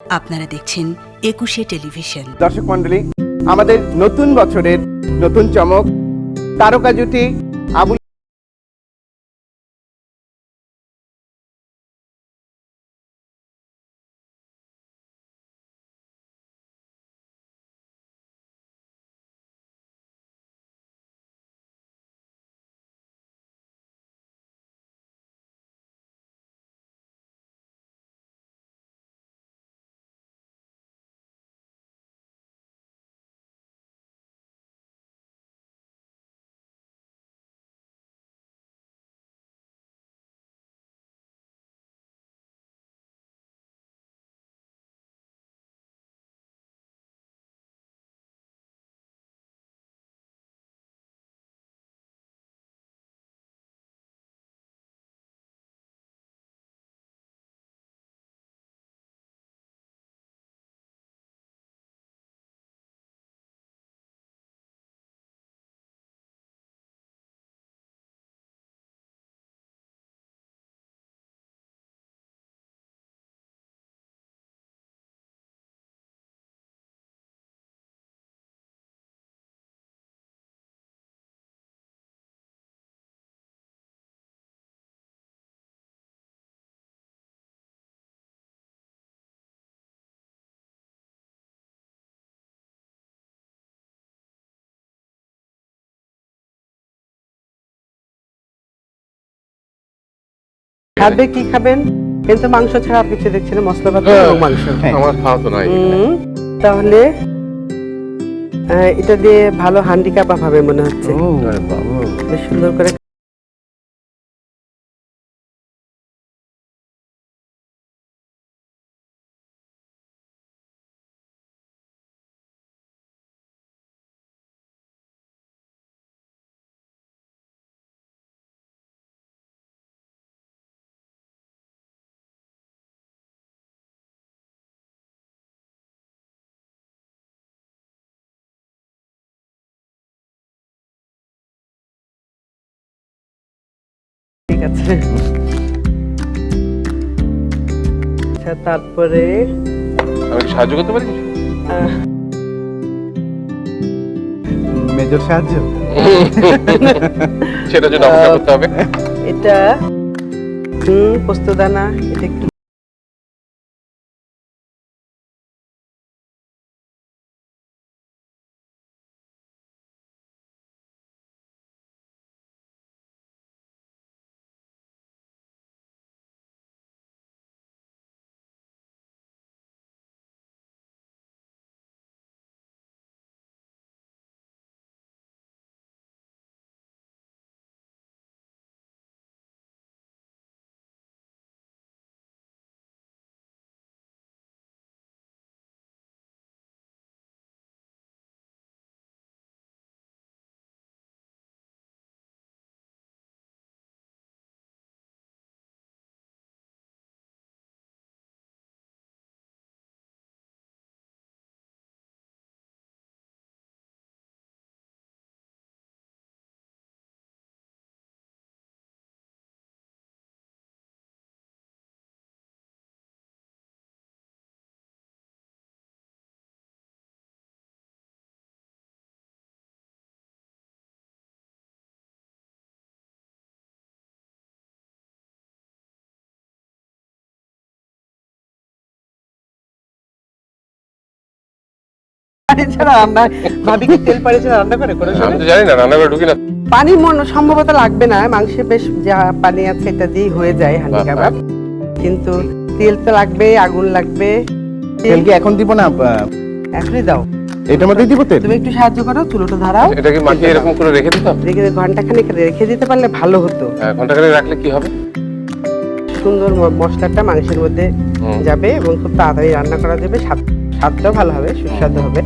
আপনারা দেখছেন একুশে টেলিভিশন। দর্শক মণ্ডলী, আমাদের নতুন বছরের নতুন চমক তারকা জুটি আবুল খাবে কি খাবেন? কিন্তু মাংস ছাড়া আর কিছু দেখছি না, মশলা ভাত এবং মাংস। আমার খাওয়া তো নাই। তাহলে এটা দিয়ে ভালো হান্ডি কাবাব হবে মনে হচ্ছে। বেশ সুন্দর করে ঠিক আছে। আচ্ছা, তারপরে আমি কি সাহায্য করতে পারি কিছু? মেজর সাহায্য সেটার জন্য অপেক্ষা করতে হবে। এটা পোস্তদানা, এটা একটু ভাবি কি তেল পানি ছাড়া রান্না করে? আমি তো জানি না, রান্না করে ঢুকি না। পানি সম্ভবত লাগবে না, মাংসে বেশ যা পানি আছে এটা দিয়ে হয়ে যায় হান্ডি কাবাব। কিন্তু তেল তো লাগবে, আগুন লাগবে। তেল কি এখন দিব না? এখনই দাও। এটার মধ্যেই দিব তেল? তুমি একটু সাহায্য করো, চুলোটা ধরাও। এটা কি মাখিয়ে এরকম করে রেখে দিতাম? রেখে ঘন্টাখানেক রেখে দিতে পারলে ভালো হতো। ঘন্টাখানেক রাখলে কি হবে? সুন্দর মশলাটা মাংসের মধ্যে যাবে এবং খুব তাড়াতাড়ি রান্না করা যাবে, স্বাদটাও ভালো হবে, সুস্বাদু হবে।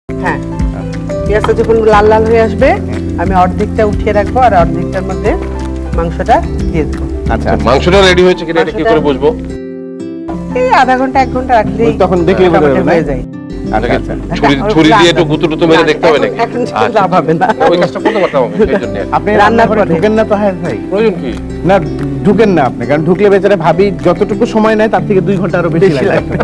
হ্যাঁ, পেঁয়াজটা যখন লাল লাল হয়ে আসবে আমি অর্ধেকটা উঠিয়ে রাখবো আর অর্ধেকটার মধ্যে মাংসটা দিয়ে দেবো। আচ্ছা, মাংসটা রেডি হয়েছে কিনা এটা কি করে বুঝবো? এই আধা ঘন্টা 1 ঘন্টা রাখলেই তখন দেখলে বোঝা যাবে হয়ে যায়। আচ্ছা আচ্ছা ছুরি দিয়ে একটু গুঁতো টুতো মেরে দেখতে হবে নাকি? এখন লাভ হবে না। ওই কাজটা করতে পারতাম আমি সেই জন্য। আপনি রান্না রান্না করে করে। ঢুকেন না তো? হ্যাঁ ভাই, প্রয়োজন কি? না ঢুকেন না আপনি, কারণ ঢুকলে বেচারা ভাবি যতটুকু সময় নেয় তার থেকে 2 ঘন্টা আরো বেশি লাগবে।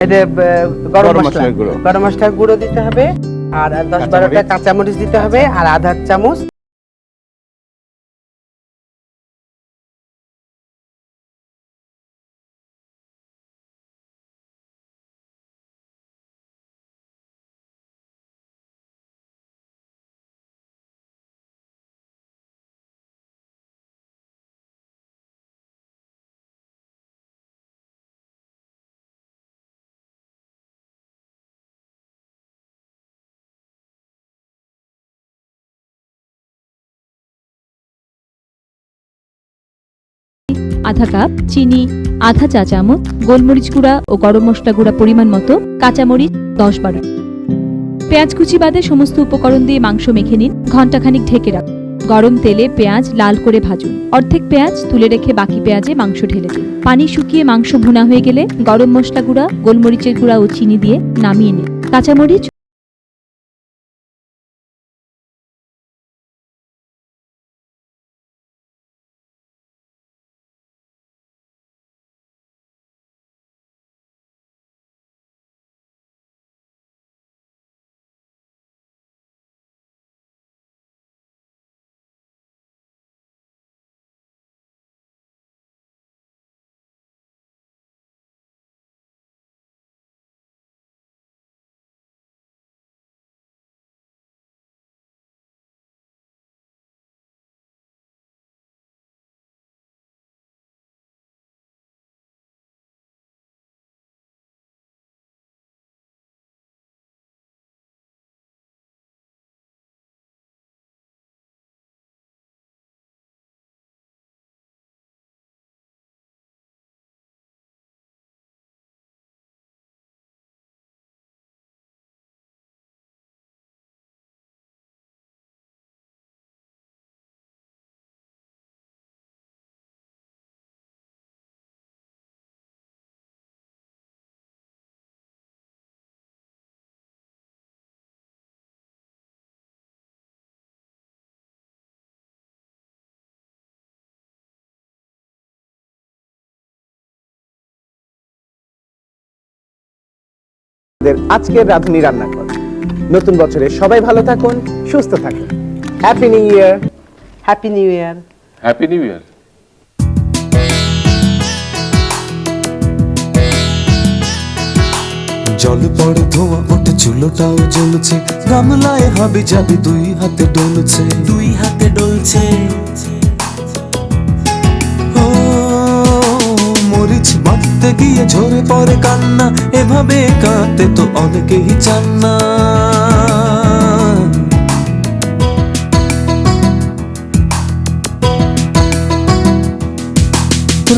এটা গরম মশলা, মশলার গুঁড়ো। গরম মশলার গুঁড়ো দিতে হবে, আর 10-12টা কাঁচামরিচ দিতে হবে, আর আধা চামচ আধা কাপ চিনি, আধা চা চামচ গোলমরিচ গুঁড়া ও গরম মশলা গুঁড়া পরিমাণ মতো, কাঁচামরিচ 10-12। পেঁয়াজ কুচি বাদে সমস্ত উপকরণ দিয়ে মাংস মেখে নিন, ঘন্টাখানিক ঢেকে রাখুন। গরম তেলে পেঁয়াজ লাল করে ভাজুন। অর্ধেক পেঁয়াজ তুলে রেখে বাকি পেঁয়াজে মাংস ঢেলে দিন। পানি শুকিয়ে মাংস ভুনা হয়ে গেলে গরম মশলা গুঁড়া, গোলমরিচের গুঁড়া ও চিনি দিয়ে নামিয়ে নিন। কাঁচামরিচ আজকের রাধুনী রান্নাঘর। নতুন বছরে সবাই ভালো থাকুন, সুস্থ থাকুন। Happy new year. Happy new year. Happy new year. জল পড়ে ধোঁয়া ওঠে, চুলোটাও জ্বলছে, গামলায় হাবি যাবি 2 হাতে ডলছে, 2 হাতে ডলছে। ও মরিচ বাঁধতে গিয়ে ঝরে পড়ে কান্না, এভাবে কাঁদতে তো অনেকেই চান না।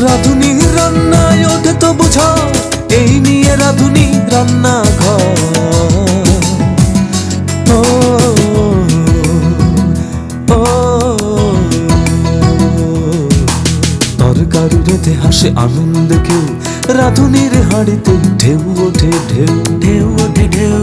রাধুনি রান্নায় ওঠে তো বুঝা, এই নিয়ে রাধুনি রান্না ঘর। ও ও তরকারি রে হাসে আনন্দে কেউ, রাঁধুনির হাড়িতে ঢেউ ওঠে ঢেউ, ঢেউ ওঠে ঢেউ।